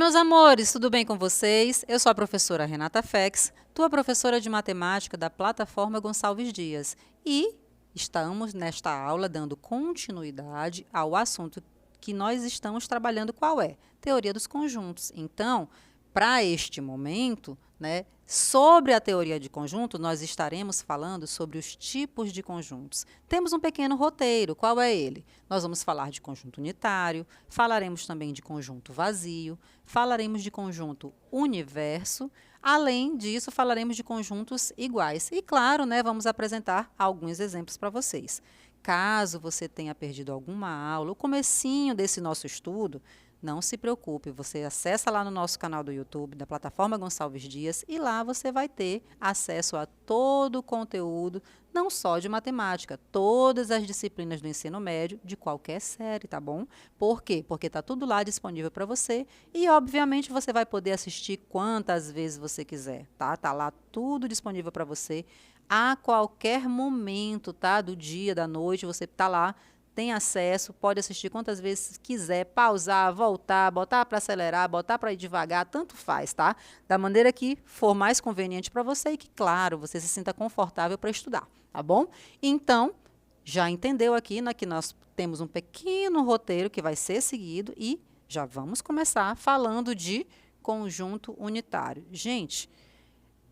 meus amores, tudo bem com vocês? Eu sou a professora Renata Fex, tua professora de matemática da plataforma Gonçalves Dias. E estamos nesta aula dando continuidade ao assunto que nós estamos trabalhando, qual é? Teoria dos conjuntos. Então, para este momento, né, sobre a teoria de conjunto, nós estaremos falando sobre os tipos de conjuntos. Temos um pequeno roteiro, qual é ele? Nós vamos falar de conjunto unitário, falaremos também de conjunto vazio, falaremos de conjunto universo, além disso, falaremos de conjuntos iguais. E, claro, né, vamos apresentar alguns exemplos para vocês. Caso você tenha perdido alguma aula, o comecinho desse nosso estudo, não se preocupe, você acessa lá no nosso canal do YouTube, da plataforma Gonçalves Dias, e lá você vai ter acesso a todo o conteúdo, não só de matemática, todas as disciplinas do ensino médio, de qualquer série, tá bom? Por quê? Porque está tudo lá disponível para você e, obviamente, você vai poder assistir quantas vezes você quiser, tá? Tá lá tudo disponível para você a qualquer momento, tá? Do dia, da noite, você tá lá, tem acesso, pode assistir quantas vezes quiser, pausar, voltar, botar para acelerar, botar para ir devagar, tanto faz, tá? Da maneira que for mais conveniente para você e que, claro, você se sinta confortável para estudar, tá bom? Então, já entendeu aqui, né, que nós temos um pequeno roteiro que vai ser seguido e já vamos começar falando de conjunto unitário. Gente,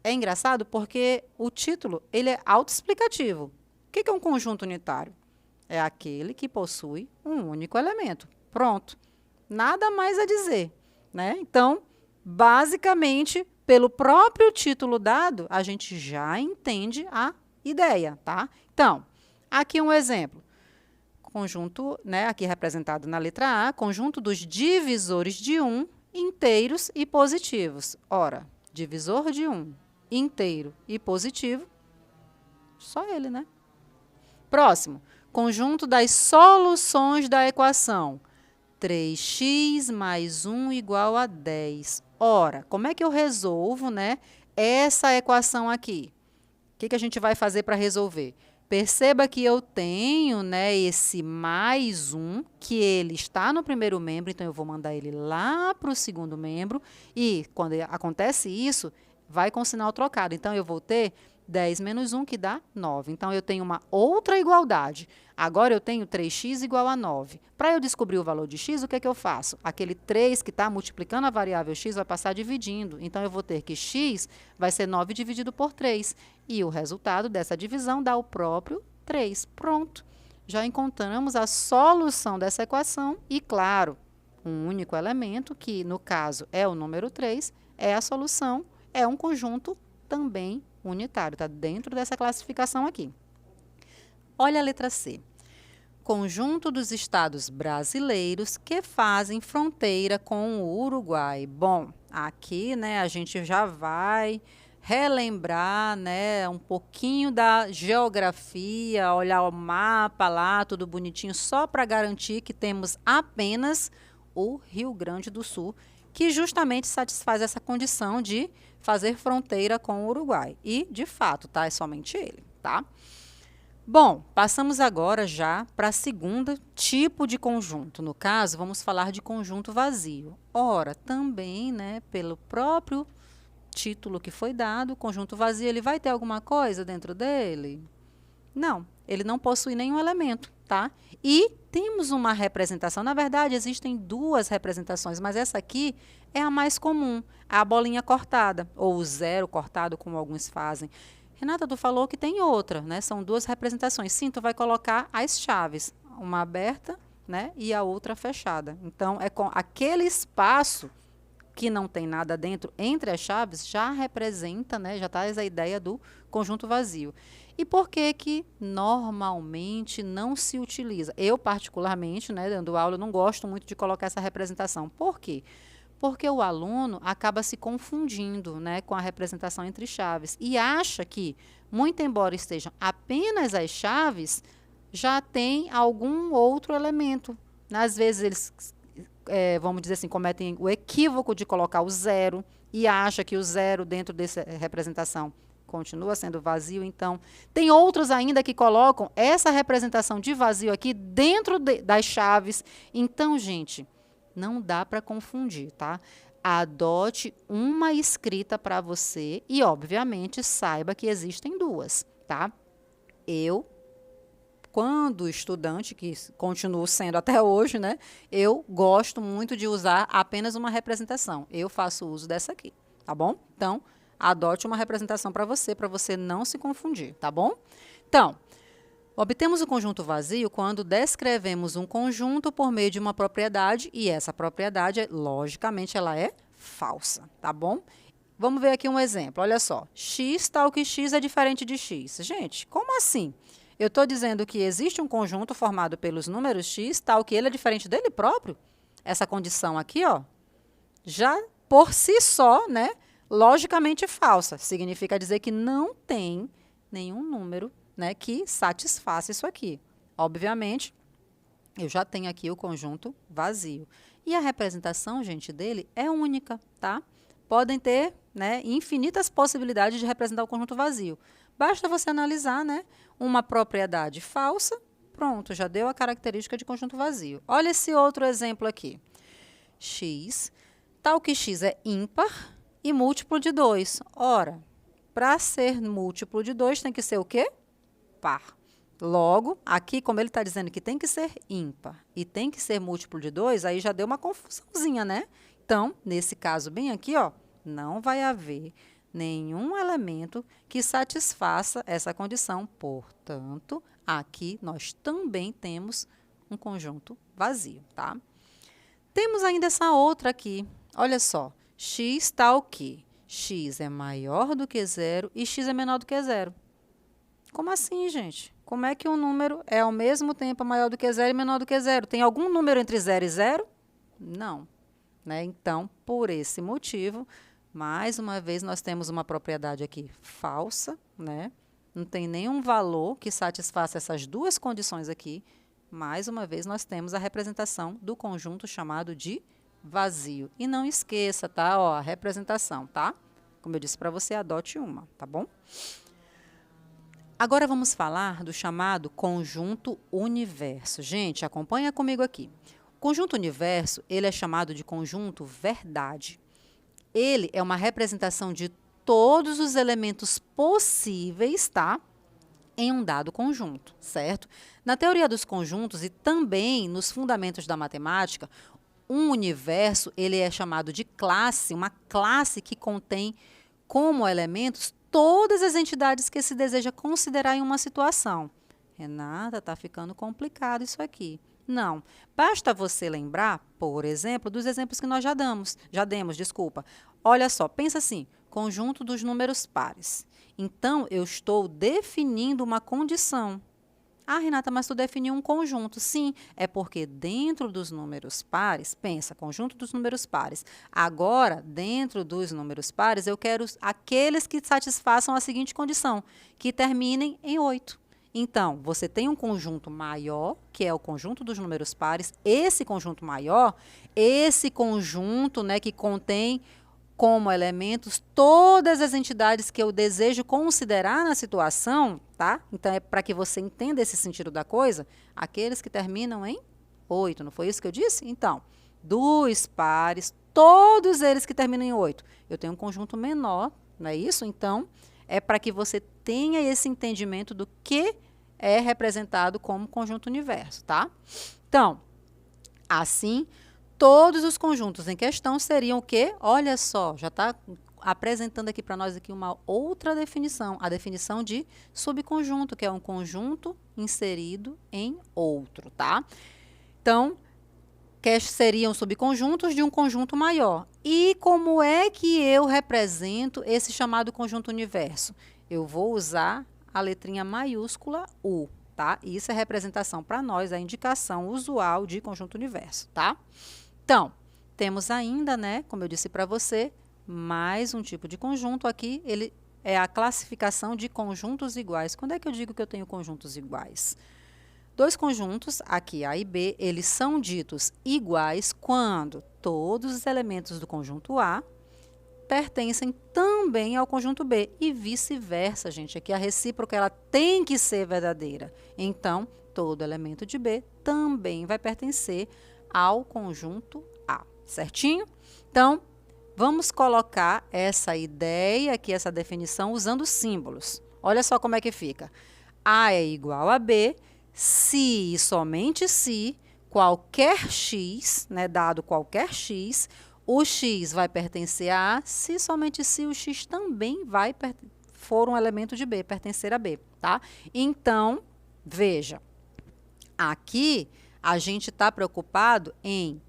é engraçado porque o título, ele é autoexplicativo. O que é um conjunto unitário? É aquele que possui um único elemento. Pronto. Nada mais a dizer, né? Então, basicamente, pelo próprio título dado, a gente já entende a ideia, tá? Então, aqui um exemplo. Conjunto, né, aqui representado na letra A, conjunto dos divisores de 1, inteiros e positivos. Ora, divisor de 1, inteiro e positivo, só ele, né? Próximo. Conjunto das soluções da equação 3x mais 1 igual a 10. Ora, como é que eu resolvo, né, essa equação aqui? O que a gente vai fazer para resolver? Perceba que eu tenho, né, esse mais 1, que ele está no primeiro membro, então eu vou mandar ele lá para o segundo membro, e quando acontece isso, vai com sinal trocado. Então, eu vou ter 10 menos 1, que dá 9. Então, eu tenho uma outra igualdade. Agora, eu tenho 3x igual a 9. Para eu descobrir o valor de x, o que é que eu faço? Aquele 3 que está multiplicando a variável x vai passar dividindo. Então, eu vou ter que x vai ser 9 dividido por 3. E o resultado dessa divisão dá o próprio 3. Pronto. Já encontramos a solução dessa equação e, claro, um único elemento, que no caso é o número 3, é a solução, é um conjunto também unitário, está dentro dessa classificação aqui. Olha a letra C. Conjunto dos estados brasileiros que fazem fronteira com o Uruguai. Bom, aqui, né, a gente já vai relembrar, né, um pouquinho da geografia, olhar o mapa lá, tudo bonitinho, só para garantir que temos apenas o Rio Grande do Sul, que justamente satisfaz essa condição de fazer fronteira com o Uruguai. E, de fato, tá? É somente ele, tá? Bom, passamos agora já para o segundo tipo de conjunto. No caso, vamos falar de conjunto vazio. Ora, também, né, pelo próprio título que foi dado, o conjunto vazio, ele vai ter alguma coisa dentro dele? Não, ele não possui nenhum elemento, tá? E temos uma representação, na verdade, existem duas representações, mas essa aqui é a mais comum, a bolinha cortada, ou o zero cortado, como alguns fazem. Renata, tu falou que tem outra, né? São duas representações. Sim, tu vai colocar as chaves, uma aberta, né, e a outra fechada. Então, é com aquele espaço que não tem nada dentro entre as chaves, já representa, né, já traz a ideia do conjunto vazio. E por que que normalmente não se utiliza? Eu, particularmente, né, dando aula, eu não gosto muito de colocar essa representação. Por quê? Porque o aluno acaba se confundindo, né, com a representação entre chaves e acha que, muito embora estejam apenas as chaves, já tem algum outro elemento. Às vezes, eles vamos dizer assim, cometem o equívoco de colocar o zero e acha que o zero dentro dessa representação continua sendo vazio. Então, tem outros ainda que colocam essa representação de vazio aqui dentro das chaves. Então, gente, não dá para confundir, tá? adote uma escrita para você e, obviamente, saiba que existem duas, tá? Eu, quando estudante, que continuo sendo até hoje, né? Eu gosto muito de usar apenas uma representação. Eu faço uso dessa aqui, tá bom? Então, adote uma representação para você não se confundir, tá bom? Então, obtemos o conjunto vazio quando descrevemos um conjunto por meio de uma propriedade e essa propriedade, logicamente, ela é falsa, tá bom? Vamos ver aqui um exemplo, olha só. X tal que X é diferente de X. Gente, como assim? Eu estou dizendo que existe um conjunto formado pelos números X tal que ele é diferente dele próprio? Essa condição aqui, ó, já por si só, né, logicamente falsa. Significa dizer que não tem nenhum número, né, que satisfaça isso aqui. Obviamente, eu já tenho aqui o conjunto vazio. E a representação, gente, dele é única, tá? Podem ter, né, infinitas possibilidades de representar o conjunto vazio. Basta você analisar, né, uma propriedade falsa, pronto, já deu a característica de conjunto vazio. Olha esse outro exemplo aqui. X, tal que X é ímpar e múltiplo de 2. Ora, para ser múltiplo de 2 tem que ser o quê? Par. Logo, aqui, como ele está dizendo que tem que ser ímpar e tem que ser múltiplo de 2, aí já deu uma confusãozinha, né? Então, nesse caso bem aqui, ó, não vai haver nenhum elemento que satisfaça essa condição. Portanto, aqui nós também temos um conjunto vazio, tá? Temos ainda essa outra aqui. Olha só, x tal que x é maior do que zero e x é menor do que zero. Como assim, gente? Como é que um número é ao mesmo tempo maior do que zero e menor do que zero? Tem algum número entre 0 e 0? Não. Né? Então, por esse motivo, mais uma vez, nós temos uma propriedade aqui falsa, né? Não tem nenhum valor que satisfaça essas duas condições aqui. Mais uma vez, nós temos a representação do conjunto chamado de vazio. E não esqueça, tá? Ó, a representação, tá? Como eu disse para você, adote uma, tá bom? Agora vamos falar do chamado conjunto universo. Gente, acompanha comigo aqui. O conjunto universo, ele é chamado de conjunto verdade. Ele é uma representação de todos os elementos possíveis, tá? Em um dado conjunto, certo? Na teoria dos conjuntos e também nos fundamentos da matemática, um universo, ele é chamado de classe, uma classe que contém como elementos todas as entidades que se deseja considerar em uma situação. Renata, está ficando complicado isso aqui. Não, basta você lembrar, por exemplo, dos exemplos que nós já demos. Olha só, pensa assim, conjunto dos números pares. Então, eu estou definindo uma condição. Ah, Renata, mas tu definiu um conjunto. Sim, é porque dentro dos números pares, pensa, conjunto dos números pares. Agora, dentro dos números pares, eu quero aqueles que satisfaçam a seguinte condição, que terminem em 8. Então, você tem um conjunto maior, que é o conjunto dos números pares. Esse conjunto maior, esse conjunto, né, que contém como elementos todas as entidades que eu desejo considerar na situação, tá? Então, é para que você entenda esse sentido da coisa, aqueles que terminam em 8, não foi isso que eu disse? Então, dos pares, todos eles que terminam em 8. Eu tenho um conjunto menor, não é isso? Então, é para que você tenha esse entendimento do que é representado como conjunto universo, tá? Então, assim, todos os conjuntos em questão seriam o quê? Olha só, já está apresentando aqui para nós aqui uma outra definição, a definição de subconjunto, que é um conjunto inserido em outro, tá? Então, que seriam subconjuntos de um conjunto maior. E como é que eu represento esse chamado conjunto universo? Eu vou usar a letrinha maiúscula U, tá? Isso é representação para nós, a indicação usual de conjunto universo, tá? Então, temos ainda, né, como eu disse para você, mais um tipo de conjunto aqui, ele é a classificação de conjuntos iguais. Quando é que eu digo que eu tenho conjuntos iguais? Dois conjuntos, aqui A e B, eles são ditos iguais quando todos os elementos do conjunto A pertencem também ao conjunto B e vice-versa, gente. Aqui a recíproca ela tem que ser verdadeira. Então, todo elemento de B também vai pertencer ao conjunto A, certinho? Então, Vamos colocar essa ideia aqui, essa definição, usando símbolos. Olha só como é que fica. A é igual a B, se e somente se qualquer x, né, dado qualquer x, o x vai pertencer a A, se somente se o x também for um elemento de B, pertencer a B, tá? Então, veja, aqui a gente está preocupado em,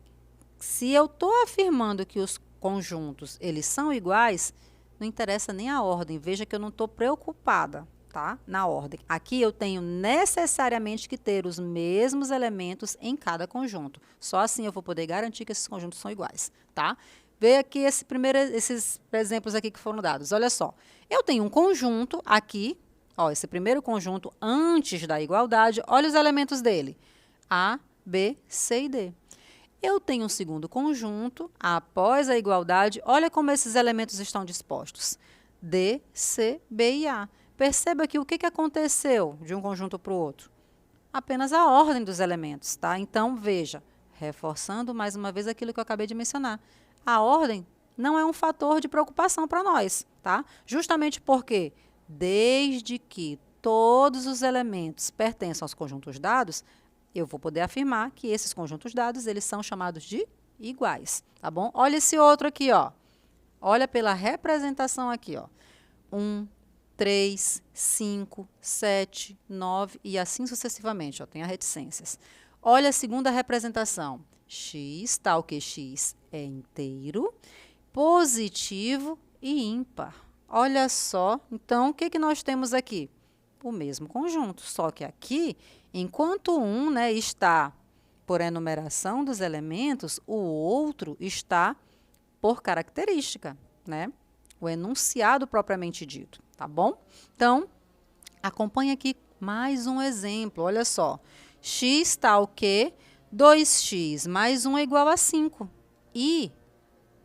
se eu estou afirmando que os conjuntos, eles são iguais, não interessa nem a ordem, veja que eu não estou preocupada, tá? Na ordem. Aqui eu tenho necessariamente que ter os mesmos elementos em cada conjunto. Só assim eu vou poder garantir que esses conjuntos são iguais, tá? Vê aqui esses exemplos aqui que foram dados. Olha só, eu tenho um conjunto aqui, ó, esse primeiro conjunto antes da igualdade, olha os elementos dele. A, B, C e D. Eu tenho um segundo conjunto, após a igualdade, olha como esses elementos estão dispostos. D, C, B e A. Perceba que o que aconteceu de um conjunto para o outro? Apenas a ordem dos elementos, tá? Então, veja, reforçando mais uma vez aquilo que eu acabei de mencionar. A ordem não é um fator de preocupação para nós, tá? Justamente porque, desde que todos os elementos pertençam aos conjuntos dados, eu vou poder afirmar que esses conjuntos dados, eles são chamados de iguais, tá bom? Olha esse outro aqui, ó. Olha pela representação aqui, ó. 1, 3, 5, 7, 9 e assim sucessivamente, ó. Tem as reticências. Olha a segunda representação. X, tal que x é inteiro, positivo e ímpar. Olha só, então, o que nós temos aqui? O mesmo conjunto, só que aqui, enquanto um, né, está por enumeração dos elementos, o outro está por característica, né? O enunciado propriamente dito, tá bom? Então, acompanhe aqui mais um exemplo, olha só. X tal que 2x mais 1 é igual a 5. E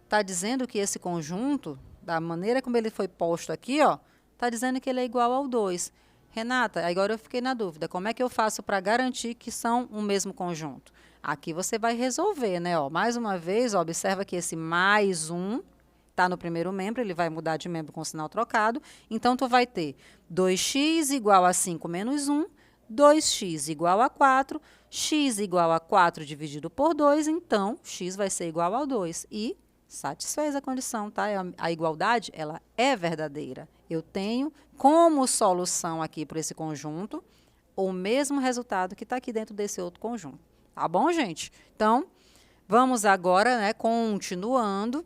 está dizendo que esse conjunto, da maneira como ele foi posto aqui, ó, está dizendo que ele é igual ao 2. Renata, agora eu fiquei na dúvida, como é que eu faço para garantir que são o mesmo conjunto? Aqui você vai resolver, né? Ó, mais uma vez, ó, observa que esse mais 1 está no primeiro membro, ele vai mudar de membro com o sinal trocado. Então, tu vai ter 2x igual a 5 menos 1, 2x igual a 4, x igual a 4 dividido por 2, então, x vai ser igual ao 2. E satisfez a condição, tá? A igualdade, ela é verdadeira. Eu tenho como solução aqui para esse conjunto o mesmo resultado que está aqui dentro desse outro conjunto. Tá bom, gente? Então, vamos agora, né, continuando.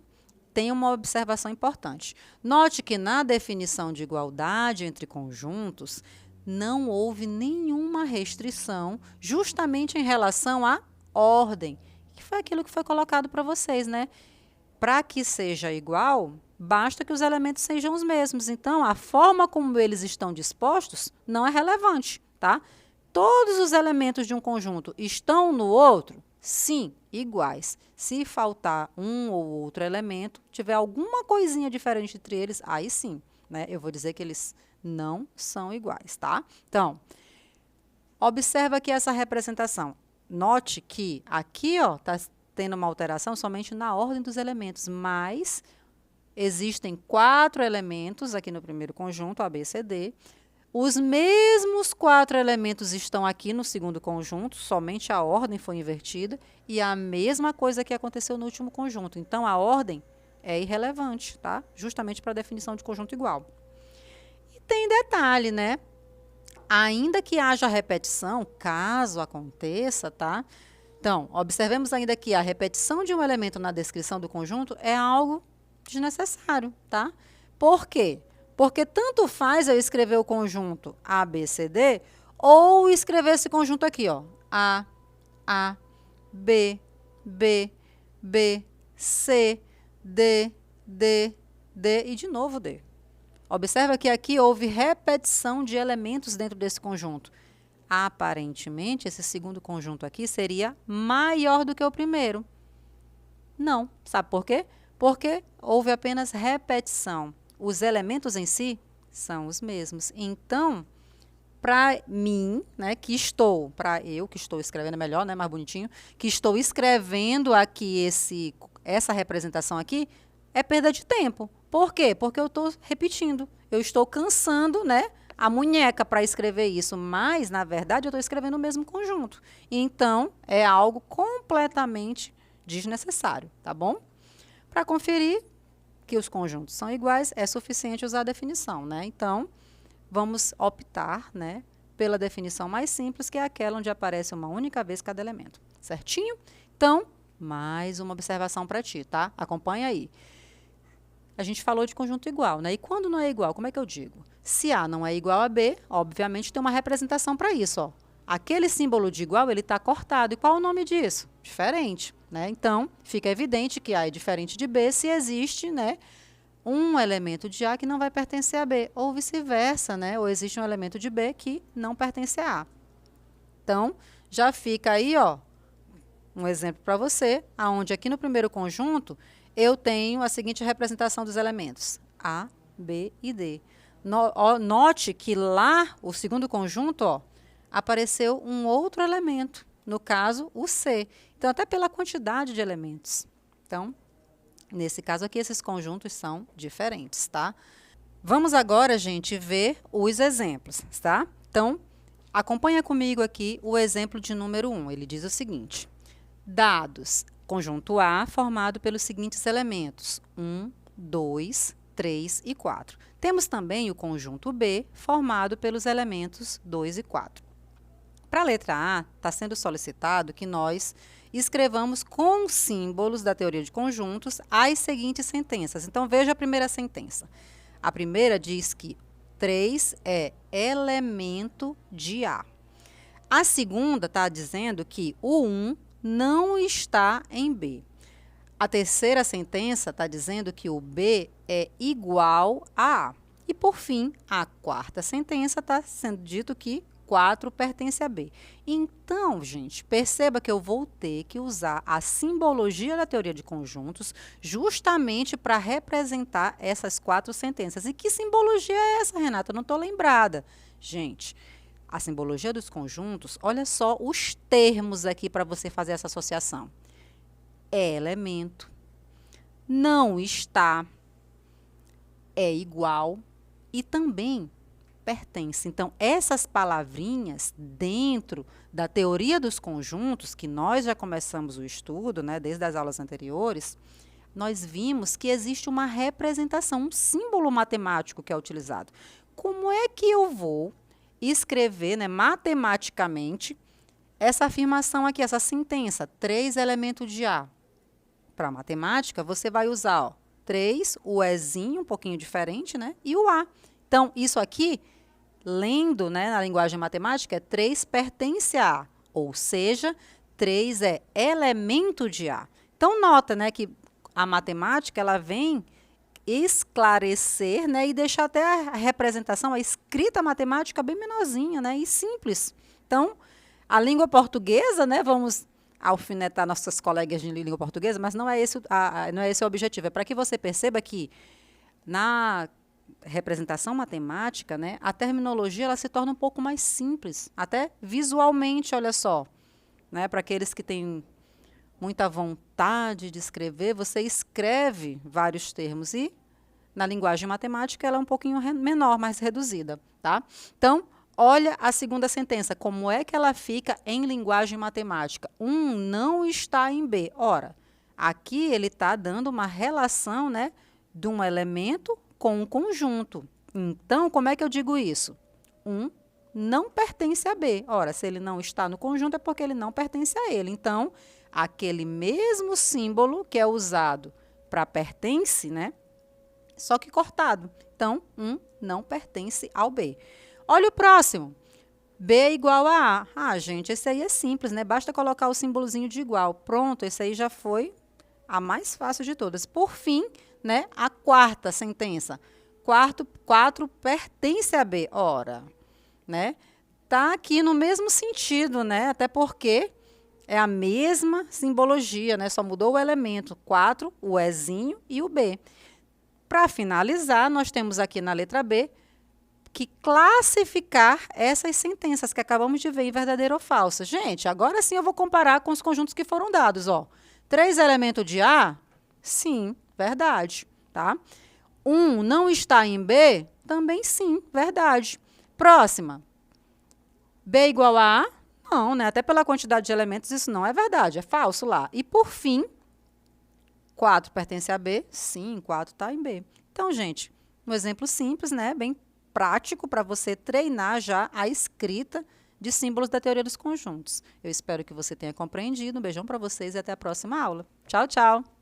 Tem uma observação importante. Note que na definição de igualdade entre conjuntos, não houve nenhuma restrição justamente em relação à ordem, que foi aquilo que foi colocado para vocês, né? Para que seja igual, basta que os elementos sejam os mesmos. Então, a forma como eles estão dispostos não é relevante, tá? Todos os elementos de um conjunto estão no outro? Sim, iguais. Se faltar um ou outro elemento, tiver alguma coisinha diferente entre eles, aí sim, né? Eu vou dizer que eles não são iguais, tá? Então, observa aqui essa representação. Note que aqui, ó, tá tendo uma alteração somente na ordem dos elementos, mas existem 4 elementos aqui no primeiro conjunto, A, B, C, D. Os mesmos 4 elementos estão aqui no segundo conjunto, somente a ordem foi invertida, e a mesma coisa que aconteceu no último conjunto. Então, a ordem é irrelevante, tá? Justamente para a definição de conjunto igual. E tem detalhe, né? Ainda que haja repetição, caso aconteça, tá? Então, observemos ainda que a repetição de um elemento na descrição do conjunto é algo desnecessário, tá? Por quê? Porque tanto faz eu escrever o conjunto A, B, C, D, ou escrever esse conjunto aqui, ó, A, B, B, B, C, D, D, D e de novo D. Observa que aqui houve repetição de elementos dentro desse conjunto. Aparentemente, esse segundo conjunto aqui seria maior do que o primeiro. Não. Sabe por quê? Porque houve apenas repetição. Os elementos em si são os mesmos. Então, para mim, né, para eu que estou escrevendo melhor, né, mais bonitinho, que estou escrevendo aqui essa representação aqui, é perda de tempo. Por quê? Porque eu estou repetindo. Eu estou cansando, né, a munheca para escrever isso, mas, na verdade, eu estou escrevendo o mesmo conjunto. Então, é algo completamente desnecessário, tá bom? Para conferir que os conjuntos são iguais, é suficiente usar a definição, né? Então, vamos optar, né, pela definição mais simples, que é aquela onde aparece uma única vez cada elemento. Certinho? Então, mais uma observação para ti, tá? Acompanha aí. A gente falou de conjunto igual, né? E quando não é igual, como é que eu digo? Se A não é igual a B, obviamente tem uma representação para isso, ó. Aquele símbolo de igual, ele está cortado. E qual é o nome disso? Diferente, né? Então, fica evidente que A é diferente de B se existe, né, um elemento de A que não vai pertencer a B, ou vice-versa, né? Ou existe um elemento de B que não pertence a A. Então, já fica aí, ó, um exemplo para você, aonde aqui no primeiro conjunto eu tenho a seguinte representação dos elementos, A, B e D. Note que lá, o segundo conjunto, ó, apareceu um outro elemento, no caso, o C. Então, até pela quantidade de elementos. Então, nesse caso aqui, esses conjuntos são diferentes, tá? Vamos agora, gente, ver os exemplos, tá? Então, acompanha comigo aqui o exemplo de número 1. Ele diz o seguinte: dados conjunto A formado pelos seguintes elementos, 1, 2, 3 e 4. Temos também o conjunto B formado pelos elementos 2 e 4. Para a letra A, está sendo solicitado que nós escrevamos com símbolos da teoria de conjuntos as seguintes sentenças. Então, veja a primeira sentença. A primeira diz que 3 é elemento de A. A segunda está dizendo que o 1 não está em B. A terceira sentença está dizendo que o B é igual a A. E, por fim, a quarta sentença está sendo dito que 4 pertence a B. Então, gente, perceba que eu vou ter que usar a simbologia da teoria de conjuntos justamente para representar essas 4 sentenças. E que simbologia é essa, Renata? Eu não estou lembrada. Gente, a simbologia dos conjuntos, olha só os termos aqui para você fazer essa associação. É elemento, não está, é igual e também pertence. Então, essas palavrinhas dentro da teoria dos conjuntos, que nós já começamos o estudo, né, desde as aulas anteriores, nós vimos que existe uma representação, um símbolo matemático que é utilizado. Como é que eu vou escrever, né, matematicamente essa afirmação aqui, essa sentença, 3 elementos de A? Para matemática, você vai usar, ó, 3, o Ezinho, um pouquinho diferente, né, e o A. Então, isso aqui, lendo, né, na linguagem matemática, 3 pertence a A, ou seja, 3 é elemento de A. Então, nota, né, que a matemática ela vem esclarecer, né, e deixar até a representação, a escrita matemática bem menorzinha, né, e simples. Então, a língua portuguesa, né, vamos alfinetar nossas colegas de língua portuguesa, mas não é esse, não é esse o objetivo. É para que você perceba que na representação matemática, né, a terminologia ela se torna um pouco mais simples, até visualmente, olha só, né, para aqueles que têm muita vontade de escrever, você escreve vários termos e na linguagem matemática ela é um pouquinho menor, mais reduzida, tá? Então, olha a segunda sentença, como é que ela fica em linguagem matemática? 1 não está em B. Ora, aqui ele está dando uma relação, né, de um elemento com um conjunto. Então, como é que eu digo isso? 1 não pertence a B. Ora, se ele não está no conjunto é porque ele não pertence a ele. Então, aquele mesmo símbolo que é usado para pertence, né? Só que cortado. Então, 1 não pertence ao B. Olha o próximo. B é igual a A. Ah, gente, esse aí é simples, né? Basta colocar o símbolozinho de igual. Pronto, esse aí já foi a mais fácil de todas. Por fim, né, a quarta sentença. 4 pertence a B. Ora, né? Tá aqui no mesmo sentido, né? Até porque é a mesma simbologia, né? Só mudou o elemento. 4, o Ezinho e o B. Para finalizar, nós temos aqui na letra B que classificar essas sentenças que acabamos de ver em verdadeira ou falsa. Gente, agora sim eu vou comparar com os conjuntos que foram dados, ó. 3 elementos de A? Sim, verdade. tá? 1 não está em B? Também sim, verdade. Próxima. B igual a A? Não, né? Até pela quantidade de elementos isso não é verdade, é falso lá. E por fim, 4 pertence a B? Sim, 4 está em B. Então, gente, um exemplo simples, né? Bem prático para você treinar já a escrita de símbolos da teoria dos conjuntos. Eu espero que você tenha compreendido. Um beijão para vocês e até a próxima aula. Tchau, tchau!